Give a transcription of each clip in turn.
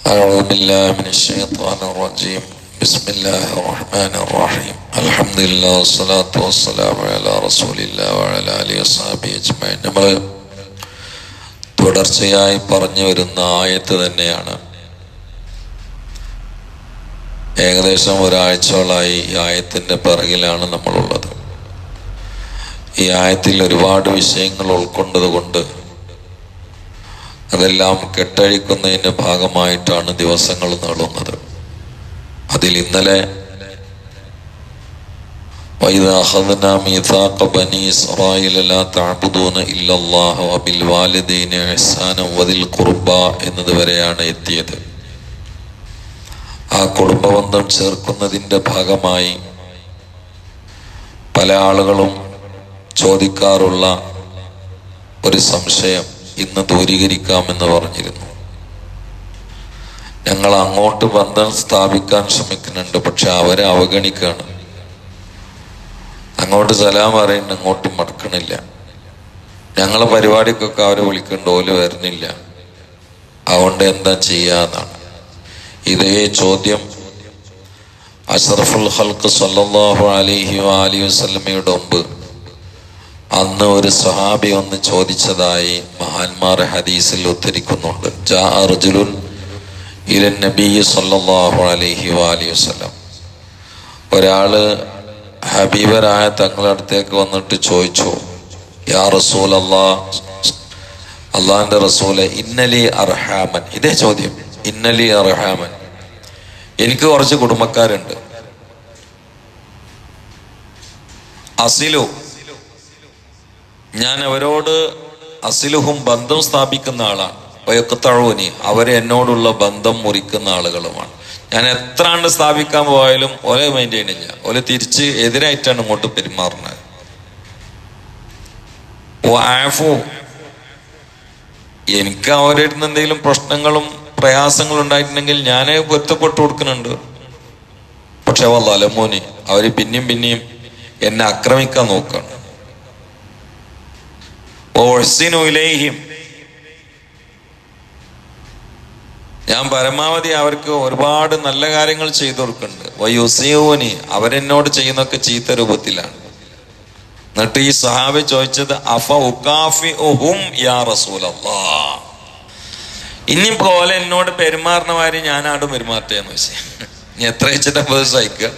أعوذ بالله من الشيطان الرجيم بسم الله الرحمن الرحيم الحمد لله والصلاة والسلام على رسول الله وعلى آله وصحبه أجمعين. നമ്മൾ തുടർച്ചയായി പറഞ്ഞു വരുന്ന ആയത്ത് തന്നെയാണ്. ഏകദേശം ഒരാഴ്ചകളായി ഈ ആയത്തിൻ്റെ പിറകിലാണ് നമ്മളുള്ളത്. ഈ ആയത്തിൽ ഒരുപാട് വിഷയങ്ങൾ ഉൾക്കൊണ്ടതുകൊണ്ട് അതെല്ലാം കെട്ടഴിക്കുന്നതിൻ്റെ ഭാഗമായിട്ടാണ് ദിവസങ്ങൾ നീളുന്നത്. അതിൽ ഇന്നലെ വഇദാ അഖദ്നാ മീസാഖ ബനീ ഇസ്രായീല ലാ തഅബുദൂന ഇല്ലല്ലാഹ വബിൽ വാലിദൈനി ഇഹ്സാന വദിൽ ഖുർബാ എന്നതുവരെയാണ് എത്തിയത്. ആ കുടുംബബന്ധം ചേർക്കുന്നതിൻ്റെ ഭാഗമായി പല ആളുകളും ചോദിക്കാറുള്ള ഒരു സംശയം ഇന്ന് ദൂരീകരിക്കാമെന്ന് പറഞ്ഞിരുന്നു. ഞങ്ങൾ അങ്ങോട്ട് ബന്ധം സ്ഥാപിക്കാൻ ശ്രമിക്കുന്നുണ്ട്, പക്ഷെ അവരെ അവഗണിക്കുകയാണ്. അങ്ങോട്ട് സലാം പറയുന്നുണ്ട്, അങ്ങോട്ടും മടക്കണില്ല. ഞങ്ങളെ പരിപാടിക്കൊക്കെ അവരെ വിളിക്കുന്നുണ്ട്, ഓല് വരുന്നില്ല. അതുകൊണ്ട് എന്താ ചെയ്യാന്നാണ്. ഇതേ ചോദ്യം അഷ്റഫുൽ ഖൽഖ് സല്ലല്ലാഹു അലൈഹി വസല്ലമയുടെ മുമ്പ് അന്ന് ഒരു സ്വഹാബി ഒന്ന് ചോദിച്ചതായി മഹാന്മാർ ഹദീസിൽ ഉദ്ധരിക്കുന്നുണ്ട്. ജാഅ റജുലുൻ ഇലൻ നബി സല്ലല്ലാഹു അലൈഹി വസല്ലം. ഒരാള് ഹബീബരായ തങ്ങളുടെ അടുത്തേക്ക് വന്നിട്ട് ചോദിച്ചു, യാ റസൂലല്ലാഹ്, അള്ളാഹിന്റെ റസൂലെ, ഇന്നലി അർഹാമൻ. ഇതേ ചോദ്യം, ഇന്നലി അർഹാമൻ, എനിക്ക് കുറച്ച് കുടുംബക്കാരുണ്ട്. അസിലു, ഞാൻ അവരോട് അസിലുഹും ബന്ധം സ്ഥാപിക്കുന്ന ആളാണ്. വയക്കത്തഴൂനി, അവരെ എന്നോടുള്ള ബന്ധം മുറിക്കുന്ന ആളുകളുമാണ്. ഞാൻ എത്ര ആണ്ട് സ്ഥാപിക്കാൻ പോയാലും ഒരേ മൈൻഡ് ചെയ്യണില്ല. ഒരേ തിരിച്ച് എതിരായിട്ടാണ് ഇങ്ങോട്ട് പെരുമാറുന്നത്. ആഫു, എനിക്ക് അവരുടെ അടുത്ത് എന്തെങ്കിലും പ്രശ്നങ്ങളും പ്രയാസങ്ങളും ഉണ്ടായിട്ടുണ്ടെങ്കിൽ ഞാൻ പൊരുത്തപ്പെട്ടു കൊടുക്കുന്നുണ്ട്. പക്ഷെ വല്ലമോനി, അവര് പിന്നെയും എന്നെ ആക്രമിക്കാൻ നോക്കുകയാണ്. ഞാൻ പരമാവധി അവർക്ക് ഒരുപാട് നല്ല കാര്യങ്ങൾ ചെയ്തു കൊടുക്കുന്നുണ്ട്. വയുസിയൂനി, അവരെന്നോട് ചെയ്യുന്നൊക്കെ ചീത്ത രൂപത്തിലാണ്. എന്നിട്ട് ഈ സഹാബി ചോദിച്ചത്, അഫ ഉകാഫിഉഹും യാ റസൂലല്ലാഹ്, ഇനി പോലെ എന്നോട് പെരുമാറുന്നമാര് ഞാനാടും പെരുമാറ്റേന്ന് വെച്ചാൽ നീ എത്ര വെച്ചിട്ടാ സഹിക്കുക?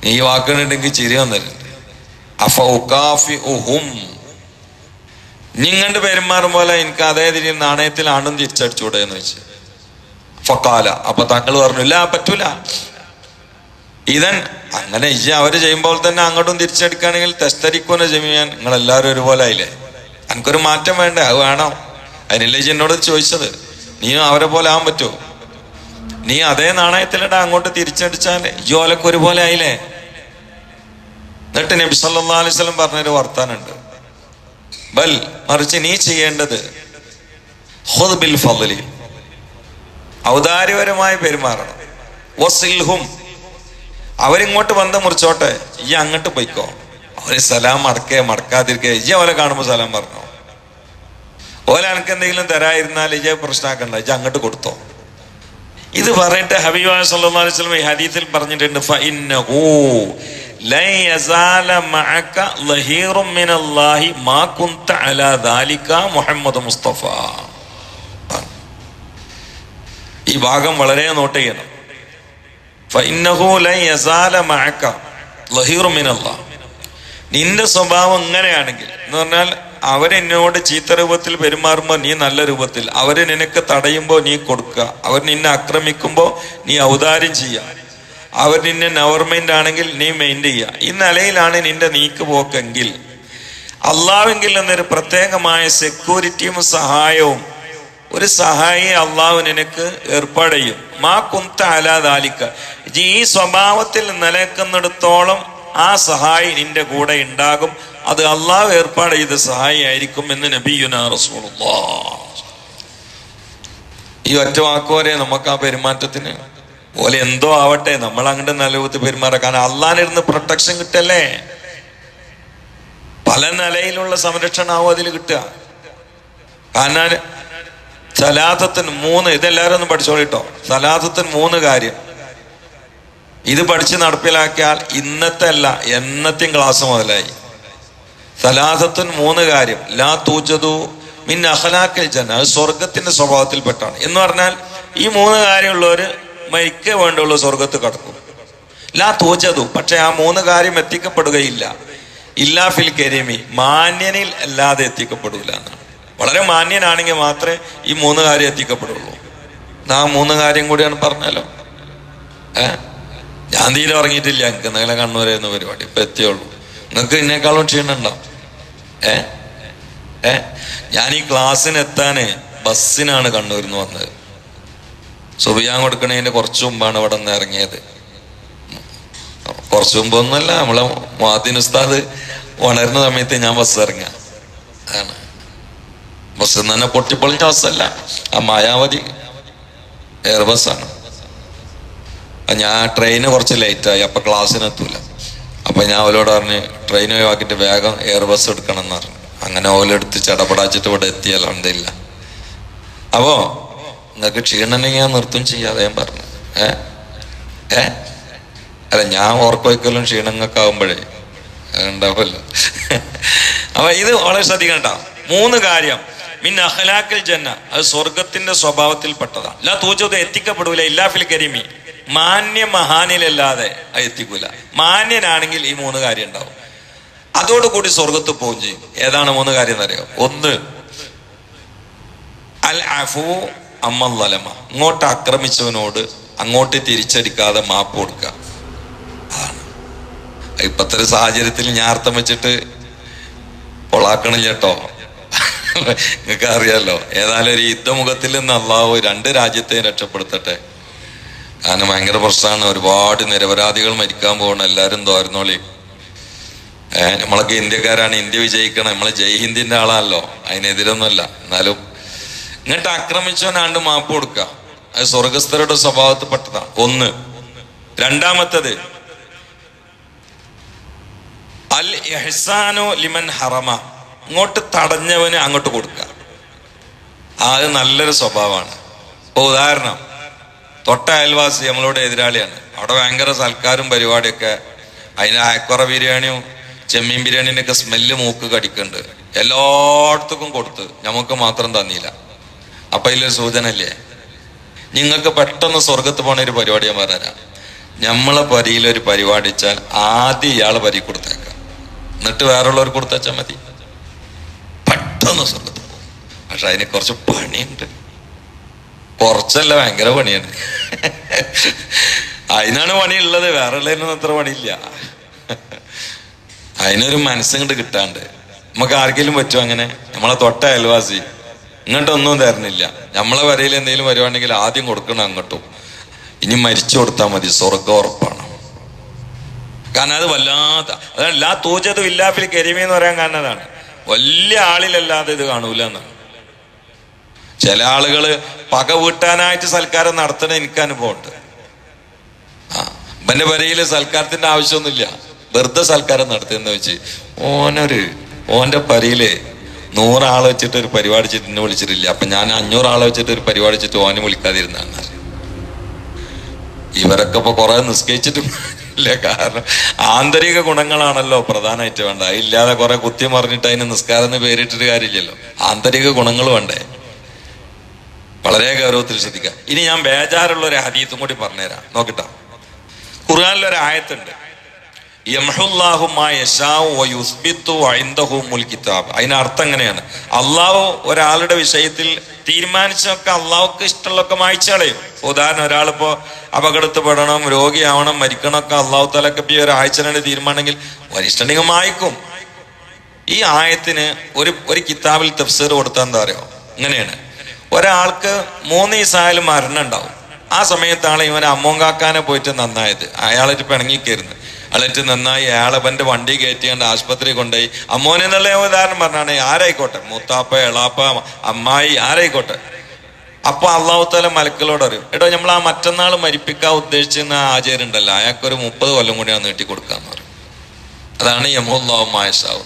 നീ വാക്കുന്നുണ്ടെങ്കിൽ ചിരി വന്നിട്ടുണ്ട്. അഫ ഉകാഫിഉഹും, നിങ്ങളുടെ പെരുമാറും പോലെ എനിക്ക് അതേ തിരി നാണയത്തിൽ ആണ്ടും തിരിച്ചടിച്ചൂടെ എന്ന് വെച്ച്. ഫക്കാല, അപ്പൊ താങ്കൾ പറഞ്ഞു, ഇല്ല പറ്റൂല. ഇതൻ അങ്ങനെ അവര് ചെയ്യുമ്പോൾ തന്നെ അങ്ങോട്ടും തിരിച്ചടിക്കുകയാണെങ്കിൽ തെസ്തരിക്കുന്ന ജമിയാൻ, നിങ്ങൾ എല്ലാവരും ഒരുപോലെ ആയില്ലേ, എനിക്കൊരു മാറ്റം വേണ്ടേ? അത് വേണോ? അതിനല്ലേ എന്നോട് ചോദിച്ചത്. നീയും അവരെ പോലെ ആവാൻ പറ്റുമോ? നീ അതേ നാണയത്തിലിട അങ്ങോട്ട് തിരിച്ചടിച്ചാൽ ജോലൊക്കെ ഒരുപോലെ ആയില്ലേ? എന്നിട്ട് നബി സല്ലല്ലാഹു അലൈഹി വസല്ലം പറഞ്ഞൊരു വർത്താനുണ്ട്, ബൽ, മറിച്ച് നീ ചെയ്യേണ്ടത് ഖുദ് ബിൽ ഫളി, ഔദാര്യപരമായി പെരുമാറണം. വസിൽഹും, അവരിങ്ങോട്ട് ബന്ധം മുറിച്ചോട്ടെ, ഈ അങ്ങോട്ട് പോയിക്കോ. അവര് സലാം മടക്കാതിരിക്കേ, ഇജ്ജ അവരെ കാണുമ്പോ സലാം പറഞ്ഞോ. ഓല എനിക്ക് എന്തെങ്കിലും തരായിരുന്നാൽ ഇജ്ജ പ്രശ്നമാക്കണ്ട, ഇജ്ജ അങ്ങോട്ട് കൊടുത്തോ. ഇത് പറഞ്ഞിട്ട് ഹബീബ് സല്ലല്ലാഹു അലൈഹി വസല്ലം ഈ ഹദീസിൽ പറഞ്ഞിട്ടുണ്ട്, ഫഇന്നഹു ലൻ യസാല മഅക ലഹീറും മിനല്ലാഹി മാ കുൻത അലാ ദാലിക മുഹമ്മദ് മുസ്തഫ. ഈ ഭാഗം വളരെ നോട്ട് ചെയ്യണം. ഫഇന്നഹു ലൻ യസാല മഅക ലഹീറും മിനല്ലാഹ്, നിന്റെ സ്വഭാവം ഇങ്ങനെയാണെങ്കിൽ എന്ന് പറഞ്ഞാൽ അവരെന്നോട് ചീത്ത രൂപത്തിൽ പെരുമാറുമ്പോൾ നീ നല്ല രൂപത്തിൽ, അവര് നിനക്ക് തടയുമ്പോൾ നീ കൊടുക്കുക, അവർ നിന്നെ ആക്രമിക്കുമ്പോൾ നീ ഔദാര്യം ചെയ്യുക, അവർ നിന്നെ നവർമെന്റ് ആണെങ്കിൽ നീ മെയിൻറ്റ് ചെയ്യുക. ഈ നിലയിലാണ് നിന്റെ നീക്ക് പോക്കെങ്കിൽ അള്ളാഹുവിൽ നിന്നൊരു പ്രത്യേകമായ സെക്യൂരിറ്റിയും സഹായവും ഒരു സഹായി അള്ളാഹു നിനക്ക് ഏർപ്പാട് ചെയ്യും. മാ കുന്ത അലാ ദാലിക, ഈ സ്വഭാവത്തിൽ നിലനിൽക്കുന്നിടത്തോളം ആ സഹായി നിന്റെ കൂടെ ഉണ്ടാകും. അത് അള്ളാഹു ഏർപ്പാട് ചെയ്ത സഹായി ആയിരിക്കും എന്ന് നബിയുനാ റസൂലുള്ളാഹ്. ഈ ഒറ്റ വാക്കുവരെ നമുക്ക് ആ പെരുമാറ്റത്തിന് പോലെ എന്തോ ആവട്ടെ, നമ്മൾ അങ്ങോട്ട് നല്ല രൂപത്തിൽ പെരുമാറാം. കാരണം അള്ളാഹിനിരുന്ന് പ്രൊട്ടക്ഷൻ കിട്ടല്ലേ, പല നിലയിലുള്ള സംരക്ഷണമാവും അതിൽ കിട്ടുക. കാരണം സലാസത്തിന് 3, ഇതെല്ലാവരും ഒന്ന് പഠിച്ചോളിട്ടോ. സലാസത്തിന് 3 കാര്യം. ഇത് പഠിച്ച് നടപ്പിലാക്കിയാൽ ഇന്നത്തെ അല്ല എന്നത്തെയും ക്ലാസ് മുതലായി. സലാസത്തിന് 3 കാര്യം. ലാ തൂജദു മിൻ അഖ്ലാഖിൽ ജന്ന, അത് സ്വർഗത്തിന്റെ സ്വഭാവത്തിൽപ്പെട്ടാണ്. എന്ന് പറഞ്ഞാൽ ഈ 3 കാര്യമുള്ളവർ മരിക്കേ വേണ്ടുള്ള സ്വർഗത്ത് കടക്കും. ലാ തൂജദു, പക്ഷെ ആ 3 കാര്യം എത്തിക്കപ്പെടുകയില്ല. ഇല്ലാ ഫിൽ കരീമി, മാന്യനിൽ അല്ലാതെ എത്തിക്കപ്പെടൂല എന്നാണ്. വളരെ മാന്യനാണെങ്കിൽ മാത്രമേ ഈ 3 കാര്യം എത്തിക്കപ്പെടുള്ളൂ. ആ 3 കാര്യം കൂടിയാണ് പറഞ്ഞാലോ. ഞാൻ തീരെ ഇറങ്ങിയിട്ടില്ല, എനിക്ക് നിങ്ങളെ കണ്ണൂരായിരുന്ന പരിപാടി ഇപ്പൊ എത്തിയുള്ളൂ. നിങ്ങൾക്ക് ഇതിനേക്കാളും ക്ഷീണുണ്ടാവും. ഞാൻ ഈ ക്ലാസ്സിന് എത്താന് ബസ്സിനാണ് കണ്ണൂരിൽ നിന്ന് വന്നത്. സുബിയാൻ കൊടുക്കണതിന്റെ കുറച്ചു മുമ്പാണ് ഇവിടെ നിന്ന് ഇറങ്ങിയത്. കുറച്ചു മുമ്പൊന്നുമല്ല, നമ്മളെ മുഅദ്ദിൻ ഉസ്താദ് ഉണരുന്ന സമയത്ത് ഞാൻ ബസ് ഇറങ്ങുക. അതാണ് ബസ് തന്നെ പൊട്ടിപ്പൊളിഞ്ഞ ബസ്സല്ല, ആ മായാവതി എയർ ബസ്സാണ്. ഞാൻ ട്രെയിന് കുറച്ച് ലേറ്റായി, അപ്പൊ ക്ലാസ്സിന് എത്തൂല. അപ്പൊ ഞാൻ അവരോട് പറഞ്ഞ് ട്രെയിൻ ഒഴിവാക്കിയിട്ട് വേഗം എയർ ബസ് എടുക്കണം എന്ന് പറഞ്ഞു. അങ്ങനെ ഓലെടുത്ത് ചടപടാച്ചിട്ട് ഇവിടെ എത്തിയല്ലോ എന്തില്ല. അപ്പോ നിങ്ങൾക്ക് ക്ഷീണനെങ്കിൽ ഞാൻ നിർത്തും ചെയ്യാതെ ഞാൻ പറഞ്ഞു. അല്ല, ഞാൻ ഓർക്കൊയ്ക്കലും ക്ഷീണങ്ങൾക്ക് ആവുമ്പോഴേ ഉണ്ടാവുമല്ലോ. അപ്പൊ ഇത് വളരെ ശ്രദ്ധിക്കണ്ട. 3 കാര്യം. മിൻ അഖ്ലാഖിൽ ജന്ന, അത് സ്വർഗത്തിന്റെ സ്വഭാവത്തിൽപ്പെട്ടതാണ്. ലാ തൂജദു, എത്തിക്കപ്പെടൂല. ഇല്ലാ ഫിൽ കരീമി, മാന്യ മഹാനിലല്ലാതെ അത് എത്തിക്കൂല. മാന്യനാണെങ്കിൽ ഈ 3 കാര്യം ഉണ്ടാവും. അതോടുകൂടി സ്വർഗത്ത് പോവുകയും ചെയ്യും. ഏതാണ് 3 കാര്യം എന്നറിയോ? 1, അൽ അഫു അമ്മൽ വലമ, ഇങ്ങോട്ട് ആക്രമിച്ചവനോട് അങ്ങോട്ട് തിരിച്ചടിക്കാതെ മാപ്പ് കൊടുക്കുക. അതാണ്. ഇപ്പത്തെ ഒരു സാഹചര്യത്തിൽ ഞാൻ അർത്ഥം വെച്ചിട്ട് കൊളാക്കണില്ല കേട്ടോ. നിങ്ങൾക്ക് അറിയാലോ. ഏതായാലും ഒരു യുദ്ധമുഖത്തിൽ നിന്ന് അള്ളാഹു 2 രാജ്യത്തെയും രക്ഷപ്പെടുത്തട്ടെ. കാരണം ഭയങ്കര പ്രശ്നമാണ്. ഒരുപാട് നിരപരാധികൾ മരിക്കാൻ പോകണം. എല്ലാവരും തോരുന്നോളി. നമ്മളൊക്കെ ഇന്ത്യക്കാരാണ്, ഇന്ത്യ വിജയിക്കണം. നമ്മള് ജയ് ഹിന്ദിന്റെ ആളാണല്ലോ, അതിനെതിരൊന്നുമല്ല. എന്നാലും ഇങ്ങോട്ട് ആക്രമിച്ചവനാണ്ട് മാപ്പ് കൊടുക്കുക. അത് സ്വർഗസ്ഥരുടെ സ്വഭാവത്തിൽപ്പെട്ടതാണ്. 1. രണ്ടാമത്തത് അൽ ഇഹ്സാനു ലിമൻ ഹറമ, ഇങ്ങോട്ട് തടഞ്ഞവന് അങ്ങോട്ട് കൊടുക്കുക. അത് നല്ലൊരു സ്വഭാവമാണ്. ഇപ്പൊ ഉദാഹരണം, തൊട്ട അയൽവാസി നമ്മളോട് എതിരാളിയാണ്. അവിടെ ഭയങ്കര സൽക്കാരും പരിപാടിയൊക്കെ. അതിന് അയക്കുറ ബിരിയാണിയും ചെമ്മീൻ ബിരിയാണിൻ്റെ ഒക്കെ സ്മെല്ല് മൂക്ക് കടിക്കുന്നുണ്ട്. എല്ലായിടത്തും കൊടുത്ത് നമുക്ക് മാത്രം തന്നില്ല. അപ്പൊ ഇതിലൊരു സൂചന ഇല്ലേ? നിങ്ങൾക്ക് പെട്ടെന്ന് സ്വർഗത്ത് പോണ ഒരു പരിപാടി ഞാൻ പറഞ്ഞുതരാം. നമ്മളെ പരിയിലൊരു പരിപാടി വെച്ചാൽ ആദ്യം ഇയാളെ പരി കൊടുത്തേക്കാം, എന്നിട്ട് വേറുള്ളവർ കൊടുത്തച്ചാൽ മതി. പെട്ടെന്ന് സ്വർഗത്ത് പോകും. പക്ഷെ അതിന് കുറച്ച് പണിയുണ്ട്. കുറച്ചല്ല, ഭയങ്കര പണിയാണ്. അതിനാണ് പണിയുള്ളത്, വേറെ ഉള്ളതിനൊന്നും അത്ര പണിയില്ല. അതിനൊരു മനസ്സുകൊണ്ട് കിട്ടാണ്ട് നമുക്ക് ആർക്കെങ്കിലും പറ്റും അങ്ങനെ? നമ്മളെ തൊട്ട അയൽവാസി ഇങ്ങോട്ടൊന്നും തരുന്നില്ല, നമ്മളെ വരയിൽ എന്തെങ്കിലും വരുവാണെങ്കിൽ ആദ്യം കൊടുക്കണം അങ്ങോട്ടും. ഇനി മരിച്ചു കൊടുത്താൽ മതി, സ്വർഗം ഉറപ്പാണ്. കാരണം അത് വല്ലാത്ത, അതാണ് ലാ തൂജദു ഇല്ലാ ഫിൽ കരീമി എന്ന് പറയാൻ കാരണം അതാണ്. വലിയ ആളിലല്ലാതെ ഇത് കാണൂല എന്നാണ്. ചില ആളുകള് പക വീട്ടാനായിട്ട് സൽക്കാരം നടത്തണ എനിക്ക് അനുഭവമുണ്ട്. ഇവന്റെ വരയില് സൽക്കാരത്തിന്റെ ആവശ്യമൊന്നുമില്ല, വെറുതെ സൽക്കാരം നടത്തിയെന്ന് വെച്ച് ഓന്റെ പരിയില് 100 ആളെ വെച്ചിട്ട് ഒരു പരിപാടി വെച്ചിട്ട് എന്നെ വിളിച്ചിട്ടില്ല. അപ്പൊ ഞാൻ 500 ആളെ വെച്ചിട്ട് ഒരു പരിപാടി വെച്ചിട്ട് ഓനെ വിളിക്കാതിരുന്നാണ്. ഇവരൊക്കെ ഇപ്പൊ കുറെ നിസ്കരിച്ചിട്ടും ഇല്ല. കാരണം ആന്തരിക ഗുണങ്ങളാണല്ലോ പ്രധാനമായിട്ട് വേണ്ട. ഇല്ലാതെ കുറെ കുത്തി മറിഞ്ഞിട്ട് അതിന് നിസ്കാരം എന്ന് പേരിട്ടിട്ട് കാര്യമില്ലല്ലോ. ആന്തരിക ഗുണങ്ങൾ വേണ്ടേ? വളരെ ഗൗരവത്തിൽ ശ്രദ്ധിക്കുക. ഇനി ഞാൻ ബേജാറുള്ള ഒരു ഹദീസും കൂടി പറഞ്ഞുതരാം, നോക്കിട്ടോ. ഖുർആനിലൊരു ആയത്തുണ്ട്, യംഹുല്ലാഹു മാ യശാഉ വയുസ്ബിതു വഇൻദഹുൽ കിതാബ്. അതിന്റെ അർത്ഥം എങ്ങനെയാണ്? അള്ളാഹു ഒരാളുടെ വിഷയത്തിൽ തീരുമാനിച്ചൊക്കെ അള്ളാഹുക്ക് ഇഷ്ടമുള്ളൊക്കെ മായ്ച്ചു കളയും. ഉദാഹരണം, ഒരാളിപ്പോ അപകടത്തിൽ പെടണം, രോഗിയാവണം, മരിക്കണമൊക്കെ അള്ളാഹു തആലക്ക് ഈ ഒരാഴ്ചയുടെ തീരുമാനമെങ്കിൽ വരിഷ്ഠനെങ്കിൽ മായ്ക്കും. ഈ ആയത്തിന് ഒരു കിതാബിൽ തഫ്സീർ കൊടുത്താൽ എന്താ അറിയോ? ഇങ്ങനെയാണ്, ഒരാൾക്ക് 3 ദിവസമായാലും മരണം ഉണ്ടാവും. ആ സമയത്താണ് ഇവൻ അമ്മോങ്കാക്കാനെ പോയിട്ട് നന്നായത്. അയാളായിട്ട് പിണങ്ങിക്കരുന്ന്, അയാളായിട്ട് നന്നായി അയാളവന്റെ വണ്ടി കയറ്റിയാണ്ട് ആശുപത്രി കൊണ്ടുപോയി. അമ്മോനെ എന്നുള്ള ഉദാഹരണം പറഞ്ഞാണ്, ആരായിക്കോട്ടെ, മൂത്താപ്പ, എളാപ്പ, അമ്മായി, ആരായിക്കോട്ടെ. അപ്പൊ അള്ളാഹു തആല മലക്കുകളോട് അറിയും, എടോ നമ്മൾ ആ മറ്റന്നാൾ മരിപ്പിക്കാൻ ഉദ്ദേശിച്ചിരുന്ന ആചാര്യം ഉണ്ടല്ലോ, അയാൾക്കൊരു 30 കൊല്ലം കൂടി ഞാൻ നീട്ടി കൊടുക്കാന്ന് പറയും. അതാണ് യംഹുല്ലാഹു മാ യശാഉ,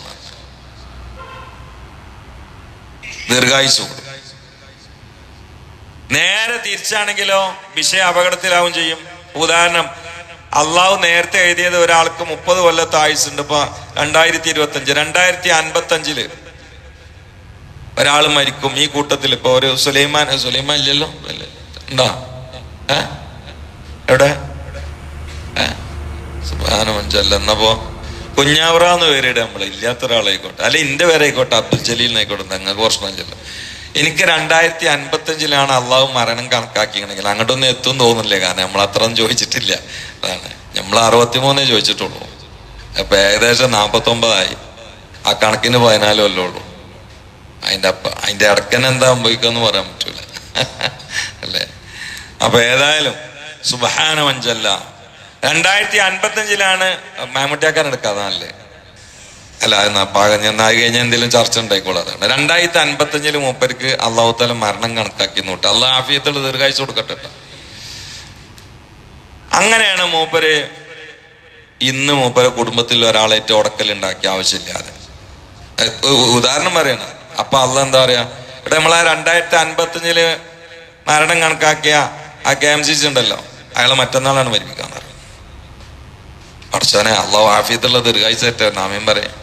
ദീർഘായുസ്സ്. നേരെ തിരിച്ചാണെങ്കിലോ വിഷയം അപകടത്തിലാവും ചെയ്യും. ഉദാഹരണം, അള്ളാഹു നേരത്തെ എഴുതിയത് ഒരാൾക്ക് 30 കൊല്ലത്തെ ആയുസുണ്ട്. ഇപ്പൊ 2025 2055 ഒരാൾ മരിക്കും. ഈ കൂട്ടത്തിൽ ഇപ്പൊ ഒരു സുലൈമാൻ ഇല്ലല്ലോ, ഉണ്ടോ? എവിടെ? സുബ്ഹാനഹു. എന്നപ്പോ കുഞ്ഞാവറാന്ന് പേരിട, നമ്മളെ ഇല്ലാത്ത ഒരാളായിക്കോട്ടെ, അല്ലെ എന്റെ പേരായിക്കോട്ടെ, അബ്ദുൽ ജലീൽ എന്നായിക്കോട്ടെ, നിങ്ങൾക്ക് പ്രശ്നമില്ലല്ലോ. എനിക്ക് 2055 അള്ളാഹു മരണം കണക്കാക്കിയെങ്കിൽ അങ്ങോട്ടൊന്നും എത്തും തോന്നില്ല. കാരണം നമ്മൾ അത്രയൊന്നും ചോദിച്ചിട്ടില്ല. അതാണ്, നമ്മൾ 63 ചോദിച്ചിട്ടുള്ളൂ. അപ്പൊ ഏകദേശം 49 ആ കണക്കിന് 14 കൊല്ലം ഉള്ളൂ. അതിന്റെ ഇടക്കന്നെ എന്താ സംഭവിക്കാന്ന് പറയാൻ പറ്റൂല അല്ലേ? അപ്പൊ ഏതായാലും സുബ്ഹാനഹു വ തആല 2055 മാമുട്ടിയാക്കാൻ എടുക്കാതാണല്ലേ? അല്ല, ഞാൻ കഴിഞ്ഞ എന്തെങ്കിലും ചർച്ച ഉണ്ടായിക്കോളാം. 2055 മൂപ്പർക്ക് അള്ളാഹു തആല മരണം കണക്കാക്കി നോട്ട്. അള്ളാഹ് ആഫിയത്തുള്ള ദീർഘായുസ്സ് കൊടുക്കട്ടെ. അങ്ങനെയാണ് മൂപ്പര് ഇന്ന് മൂപ്പരെ കുടുംബത്തിൽ ഒരാളേറ്റ് ഉടക്കലുണ്ടാക്കിയ ആവശ്യമില്ലാതെ. ഉദാഹരണം പറയണ. അപ്പൊ അള്ളാഹ് എന്താ പറയാ, ഇവിടെ നമ്മളെ 2055 മരണം കണക്കാക്കിയ ആ KMCC ഉണ്ടല്ലോ, അയാളെ മറ്റന്നാളാണ് മരിപ്പിക്കാൻ പറയുന്നത്. പഠിച്ചോനെ, അള്ളാഹു ആഫിയത്തുള്ള ദീർഘായുസ്സ് ഏറ്റവും നാമയും പറയാം.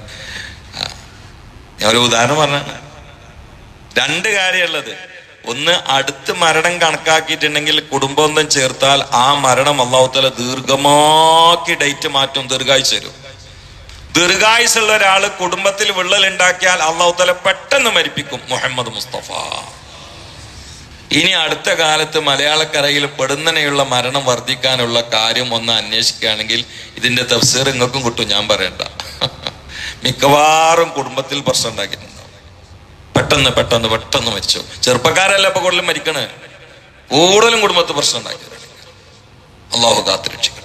ഞാൻ ഒരു ഉദാഹരണം പറഞ്ഞ 2 കാര്യമുള്ളത്. ഒന്ന്, അടുത്ത് മരണം കണക്കാക്കിയിട്ടുണ്ടെങ്കിൽ കുടുംബബന്ധം ചേർത്താൽ ആ മരണം അള്ളാഹു തആല ദീർഘമാക്കി ഡേറ്റ് മാറ്റും, ദീർഘായുസ്സ് തരും. ദീർഘായുസ്സുള്ള ഒരാള് കുടുംബത്തിൽ വിള്ളൽ ഉണ്ടാക്കിയാൽ അള്ളാഹു തആല പെട്ടെന്ന് മരിപ്പിക്കും. മുഹമ്മദ് മുസ്തഫ. ഇനി അടുത്ത കാലത്ത് മലയാളക്കരയിൽ പെടുന്നനെയുള്ള മരണം വർദ്ധിക്കാനുള്ള കാര്യം ഒന്ന് അന്വേഷിക്കുകയാണെങ്കിൽ ഇതിന്റെ തഫ്സീർ നിങ്ങൾക്കും കിട്ടും, ഞാൻ പറയണ്ട. മിക്കവാറും കുടുംബത്തിൽ പ്രശ്നം ഉണ്ടാക്കിയിട്ടുണ്ടാവും. പെട്ടെന്ന് മരിച്ചു. ചെറുപ്പക്കാരല്ല ഇപ്പൊ കൂടുതലും മരിക്കണേ, കൂടുതലും കുടുംബത്തിൽ പ്രശ്നം ഉണ്ടാക്കിയത്. അള്ളാഹു കാത്തുരക്ഷിക്കട്ടെ.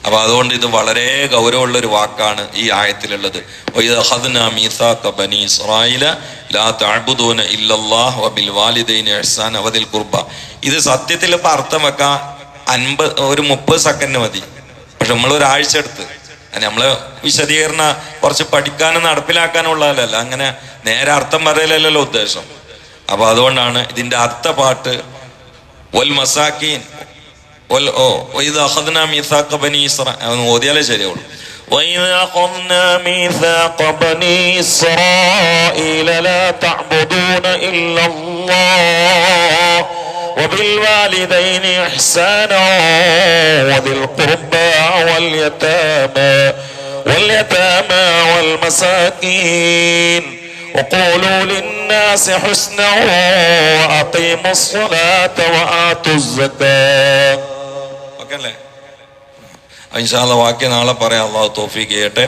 അപ്പൊ അതുകൊണ്ട് ഇത് വളരെ ഗൗരവമുള്ള ഒരു വാക്കാണ് ഈ ആയത്തിലുള്ളത്. ഇത് സത്യത്തിൽ ഇപ്പൊ അർത്ഥം വെക്കാൻ 30 സെക്കൻഡ് മതി. പക്ഷെ നമ്മൾ ഒരാഴ്ച എടുത്ത് നമ്മള് വിശദീകരണ കുറച്ച് പഠിക്കാനും നടപ്പിലാക്കാനുള്ളതല്ല, അങ്ങനെ നേരെ അർത്ഥം പറയലല്ലോ ഉദ്ദേശം. അപ്പൊ അതുകൊണ്ടാണ് ഇതിന്റെ അർത്ഥ പാട്ട് വൽ മസാക്കീൻ ഓതിയാലേ ശരിയാവുള്ളൂ. وَإِذْ أَخَذْنَا مِيثَاقَ بَنِي إِسْرَائِيلَ لَا تَعْبُدُونَ إِلَّا اللَّهَ وَبِالْوَالِدَيْنِ إِحْسَانًا وَذِي الْقُرْبَى وَالْيَتَامَى وَالْمَسَاكِينِ وَقُولُوا لِلنَّاسِ حُسْنًا وَأَقِيمُوا الصَّلَاةَ وَآتُوا الزَّكَاةَ. ഓക്കേ അല്ലേ? ഇൻഷാ അല്ലാഹ് ബാക്കി നാളെ പറയാം. അല്ലാഹു തൗഫീഖ് ചെയ്യട്ടെ.